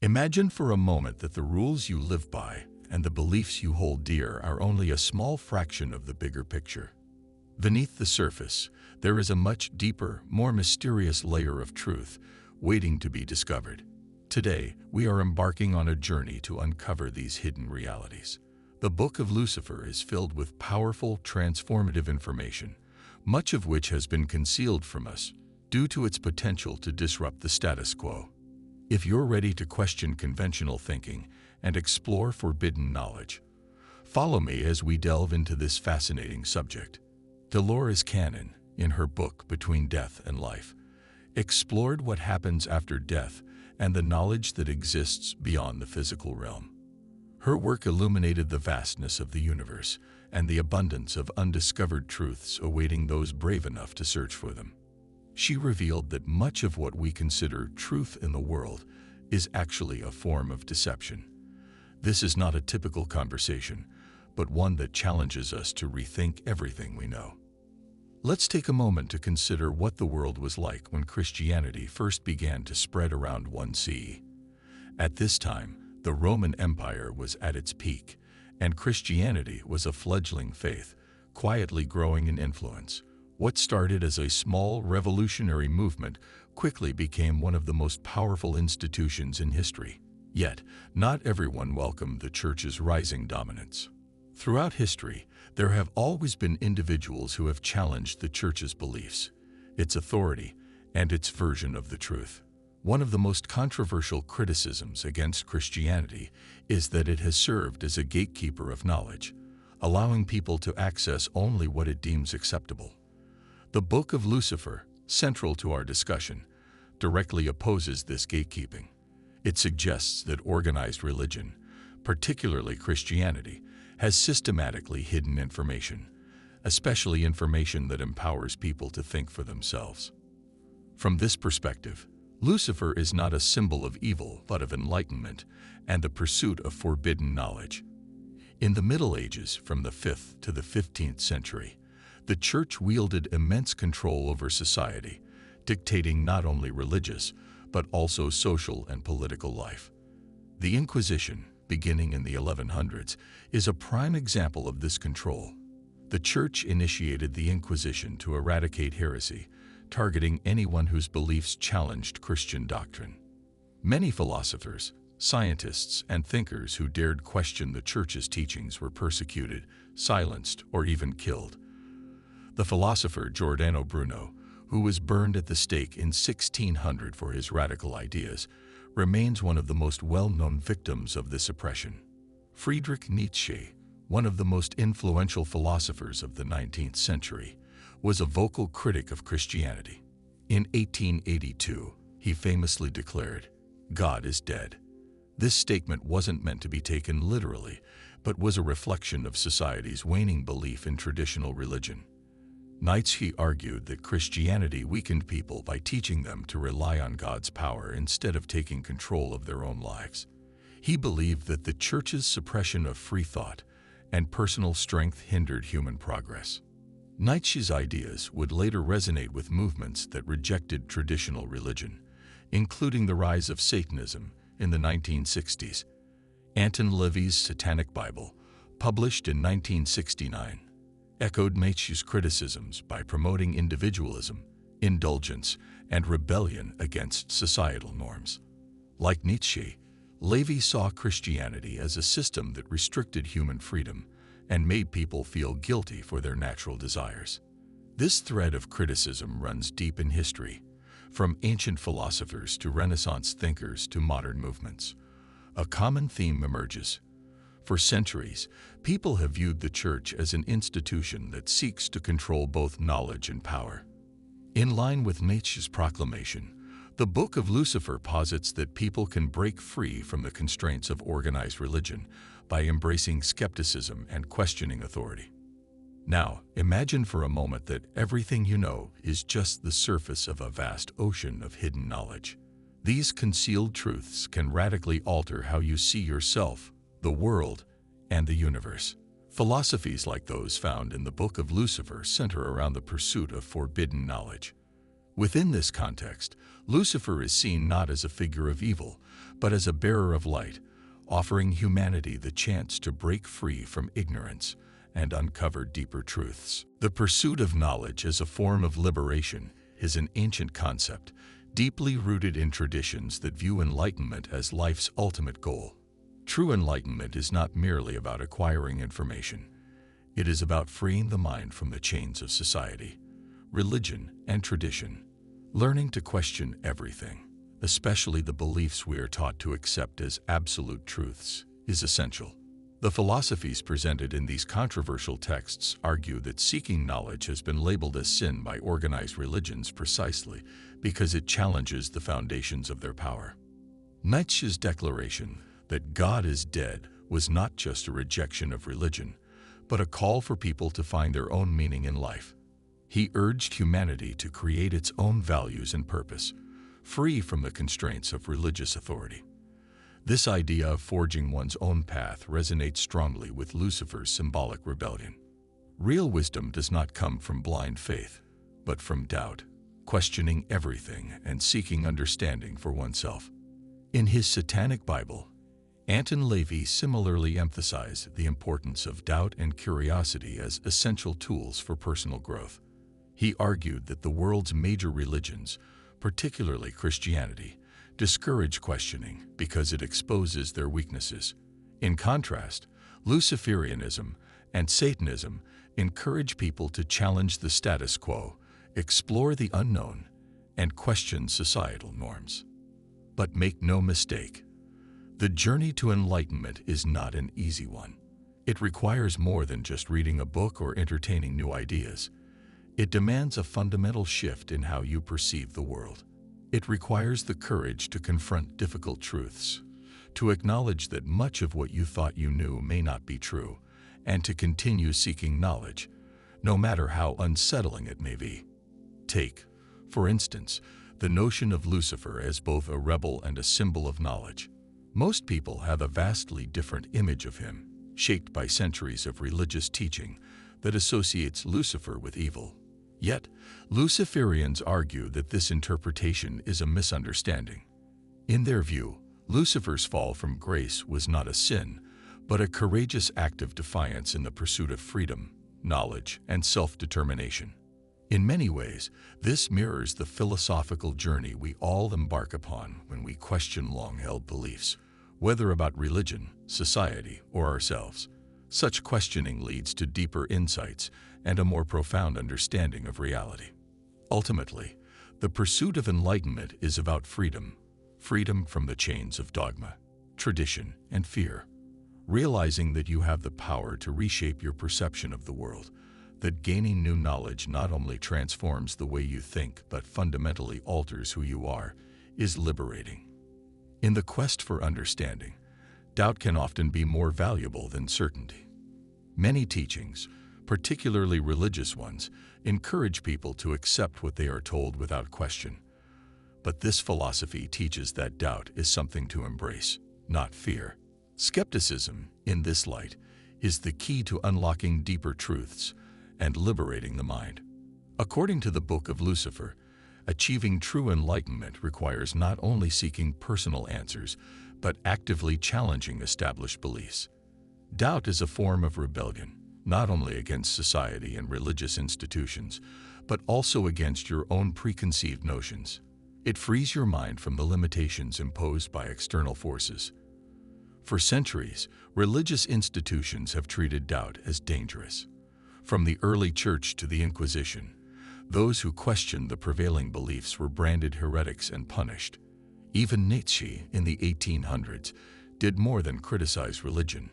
Imagine for a moment that the rules you live by and the beliefs you hold dear are only a small fraction of the bigger picture. Beneath the surface, there is a much deeper, more mysterious layer of truth waiting to be discovered. Today, we are embarking on a journey to uncover these hidden realities. The Book of Lucifer is filled with powerful, transformative information, much of which has been concealed from us due to its potential to disrupt the status quo. If you're ready to question conventional thinking and explore forbidden knowledge, follow me as we delve into this fascinating subject. Dolores Cannon, in her book Between Death and Life, explored what happens after death and the knowledge that exists beyond the physical realm. Her work illuminated the vastness of the universe and the abundance of undiscovered truths awaiting those brave enough to search for them. She revealed that much of what we consider truth in the world is actually a form of deception. This is not a typical conversation, but one that challenges us to rethink everything we know. Let's take a moment to consider what the world was like when Christianity first began to spread around 1 CE. At this time, the Roman Empire was at its peak, and Christianity was a fledgling faith, quietly growing in influence. What started as a small revolutionary movement quickly became one of the most powerful institutions in history. Yet, not everyone welcomed the Church's rising dominance. Throughout history, there have always been individuals who have challenged the Church's beliefs, its authority, and its version of the truth. One of the most controversial criticisms against Christianity is that it has served as a gatekeeper of knowledge, allowing people to access only what it deems acceptable. The Book of Lucifer, central to our discussion, directly opposes this gatekeeping. It suggests that organized religion, particularly Christianity, has systematically hidden information, especially information that empowers people to think for themselves. From this perspective, Lucifer is not a symbol of evil, but of enlightenment and the pursuit of forbidden knowledge. In the Middle Ages, from the 5th to the 15th century, the Church wielded immense control over society, dictating not only religious, but also social and political life. The Inquisition, beginning in the 1100s, is a prime example of this control. The Church initiated the Inquisition to eradicate heresy, targeting anyone whose beliefs challenged Christian doctrine. Many philosophers, scientists, and thinkers who dared question the Church's teachings were persecuted, silenced, or even killed. The philosopher Giordano Bruno, who was burned at the stake in 1600 for his radical ideas, remains one of the most well-known victims of this oppression. Friedrich Nietzsche, one of the most influential philosophers of the 19th century, was a vocal critic of Christianity. In 1882, he famously declared, "God is dead." This statement wasn't meant to be taken literally, but was a reflection of society's waning belief in traditional religion. Nietzsche argued that Christianity weakened people by teaching them to rely on God's power instead of taking control of their own lives. He believed that the Church's suppression of free thought and personal strength hindered human progress. Nietzsche's ideas would later resonate with movements that rejected traditional religion, including the rise of Satanism in the 1960s. Anton LaVey's Satanic Bible, published in 1969, echoed Nietzsche's criticisms by promoting individualism, indulgence, and rebellion against societal norms. Like Nietzsche, LaVey saw Christianity as a system that restricted human freedom and made people feel guilty for their natural desires. This thread of criticism runs deep in history, from ancient philosophers to Renaissance thinkers to modern movements. A common theme emerges. For centuries, people have viewed the Church as an institution that seeks to control both knowledge and power. In line with Nietzsche's proclamation, the Book of Lucifer posits that people can break free from the constraints of organized religion by embracing skepticism and questioning authority. Now, imagine for a moment that everything you know is just the surface of a vast ocean of hidden knowledge. These concealed truths can radically alter how you see yourself, the world, and the universe. Philosophies like those found in the Book of Lucifer center around the pursuit of forbidden knowledge. Within this context, Lucifer is seen not as a figure of evil, but as a bearer of light, offering humanity the chance to break free from ignorance and uncover deeper truths. The pursuit of knowledge as a form of liberation is an ancient concept, deeply rooted in traditions that view enlightenment as life's ultimate goal. True enlightenment is not merely about acquiring information. It is about freeing the mind from the chains of society, religion, and tradition, learning to question everything, especially the beliefs we are taught to accept as absolute truths, is essential. The philosophies presented in these controversial texts argue that seeking knowledge has been labeled as sin by organized religions precisely because it challenges the foundations of their power. Nietzsche's declaration that God is dead was not just a rejection of religion, but a call for people to find their own meaning in life. He urged humanity to create its own values and purpose, free from the constraints of religious authority. This idea of forging one's own path resonates strongly with Lucifer's symbolic rebellion. Real wisdom does not come from blind faith, but from doubt, questioning everything and seeking understanding for oneself. In his Satanic Bible, Anton LaVey similarly emphasized the importance of doubt and curiosity as essential tools for personal growth. He argued that the world's major religions, particularly Christianity, discourage questioning because it exposes their weaknesses. In contrast, Luciferianism and Satanism encourage people to challenge the status quo, explore the unknown, and question societal norms. But make no mistake, the journey to enlightenment is not an easy one. It requires more than just reading a book or entertaining new ideas. It demands a fundamental shift in how you perceive the world. It requires the courage to confront difficult truths, to acknowledge that much of what you thought you knew may not be true, and to continue seeking knowledge, no matter how unsettling it may be. Take, for instance, the notion of Lucifer as both a rebel and a symbol of knowledge. Most people have a vastly different image of him, shaped by centuries of religious teaching that associates Lucifer with evil. Yet, Luciferians argue that this interpretation is a misunderstanding. In their view, Lucifer's fall from grace was not a sin, but a courageous act of defiance in the pursuit of freedom, knowledge, and self-determination. In many ways, this mirrors the philosophical journey we all embark upon when we question long-held beliefs, whether about religion, society, or ourselves. Such questioning leads to deeper insights and a more profound understanding of reality. Ultimately, the pursuit of enlightenment is about freedom, freedom from the chains of dogma, tradition, and fear, realizing that you have the power to reshape your perception of the world, that gaining new knowledge not only transforms the way you think but fundamentally alters who you are, is liberating. In the quest for understanding, doubt can often be more valuable than certainty. Many teachings, particularly religious ones, encourage people to accept what they are told without question. But this philosophy teaches that doubt is something to embrace, not fear. Skepticism, in this light, is the key to unlocking deeper truths and liberating the mind. According to the Book of Lucifer, achieving true enlightenment requires not only seeking personal answers, but actively challenging established beliefs. Doubt is a form of rebellion, not only against society and religious institutions, but also against your own preconceived notions. It frees your mind from the limitations imposed by external forces. For centuries, religious institutions have treated doubt as dangerous. From the early church to the Inquisition, those who questioned the prevailing beliefs were branded heretics and punished. Even Nietzsche, in the 1800s, did more than criticize religion.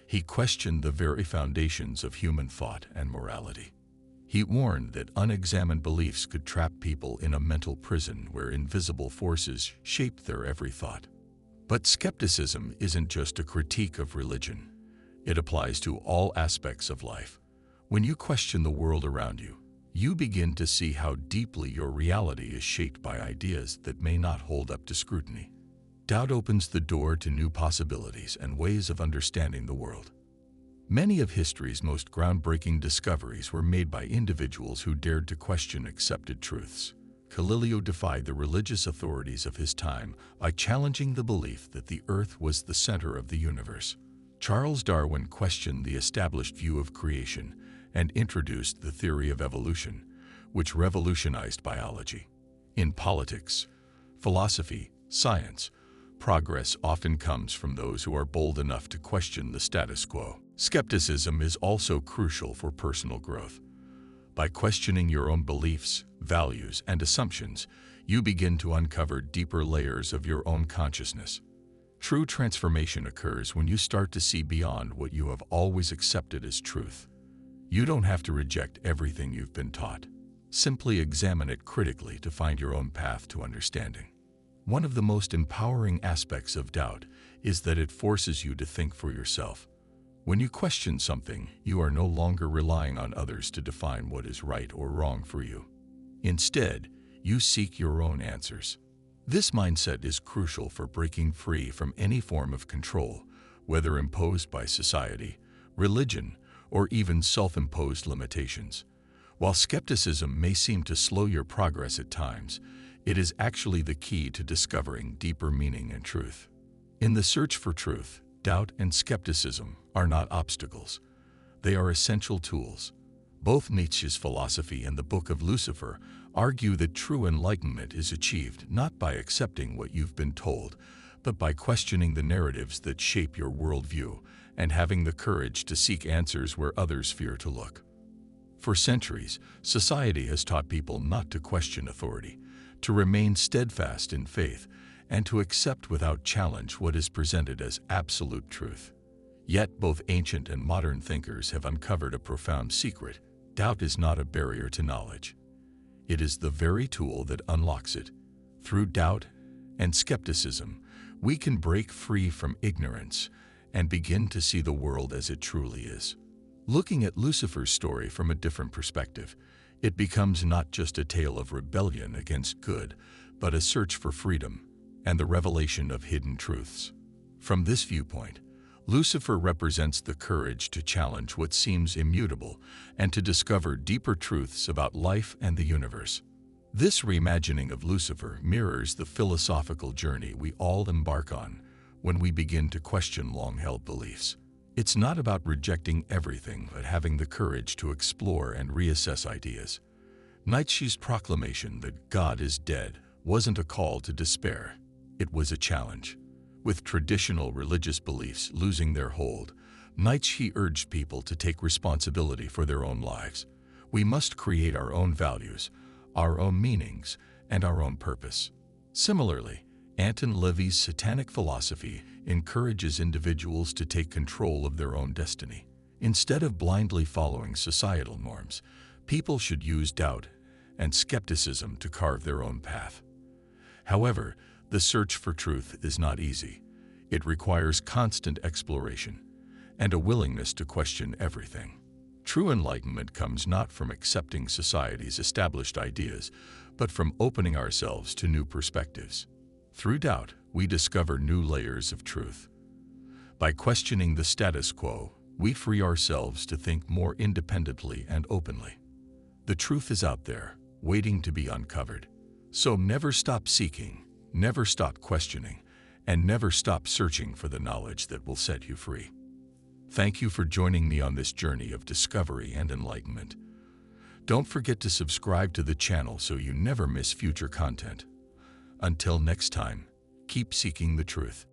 He questioned the very foundations of human thought and morality. He warned that unexamined beliefs could trap people in a mental prison where invisible forces shaped their every thought. But skepticism isn't just a critique of religion. It applies to all aspects of life. When you question the world around you, you begin to see how deeply your reality is shaped by ideas that may not hold up to scrutiny. Doubt opens the door to new possibilities and ways of understanding the world. Many of history's most groundbreaking discoveries were made by individuals who dared to question accepted truths. Galileo defied the religious authorities of his time by challenging the belief that the Earth was the center of the universe. Charles Darwin questioned the established view of creation and introduced the theory of evolution, which revolutionized biology. In politics, philosophy, science, progress often comes from those who are bold enough to question the status quo. Skepticism is also crucial for personal growth. By questioning your own beliefs, values, and assumptions, you begin to uncover deeper layers of your own consciousness. True transformation occurs when you start to see beyond what you have always accepted as truth. You don't have to reject everything you've been taught. Simply examine it critically to find your own path to understanding. One of the most empowering aspects of doubt is that it forces you to think for yourself. When you question something, you are no longer relying on others to define what is right or wrong for you. Instead, you seek your own answers. This mindset is crucial for breaking free from any form of control, whether imposed by society, religion, or even self-imposed limitations. While skepticism may seem to slow your progress at times, it is actually the key to discovering deeper meaning and truth. In the search for truth, doubt and skepticism are not obstacles. They are essential tools. Both Nietzsche's philosophy and the Book of Lucifer argue that true enlightenment is achieved not by accepting what you've been told, but by questioning the narratives that shape your worldview and having the courage to seek answers where others fear to look. For centuries, society has taught people not to question authority, to remain steadfast in faith, and to accept without challenge what is presented as absolute truth. Yet both ancient and modern thinkers have uncovered a profound secret. Doubt is not a barrier to knowledge. It is the very tool that unlocks it. Through doubt and skepticism, we can break free from ignorance and begin to see the world as it truly is. Looking at Lucifer's story from a different perspective, it becomes not just a tale of rebellion against good, but a search for freedom and the revelation of hidden truths. From this viewpoint, Lucifer represents the courage to challenge what seems immutable and to discover deeper truths about life and the universe. This reimagining of Lucifer mirrors the philosophical journey we all embark on when we begin to question long-held beliefs. It's not about rejecting everything, but having the courage to explore and reassess ideas. Nietzsche's proclamation that God is dead wasn't a call to despair. It was a challenge. With traditional religious beliefs losing their hold, Nietzsche urged people to take responsibility for their own lives. We must create our own values, our own meanings, and our own purpose. Similarly, Anton LaVey's satanic philosophy encourages individuals to take control of their own destiny. Instead of blindly following societal norms, people should use doubt and skepticism to carve their own path. However, the search for truth is not easy. It requires constant exploration and a willingness to question everything. True enlightenment comes not from accepting society's established ideas, but from opening ourselves to new perspectives. Through doubt, we discover new layers of truth. By questioning the status quo, we free ourselves to think more independently and openly. The truth is out there, waiting to be uncovered. So never stop seeking, never stop questioning, and never stop searching for the knowledge that will set you free. Thank you for joining me on this journey of discovery and enlightenment. Don't forget to subscribe to the channel so you never miss future content. Until next time, keep seeking the truth.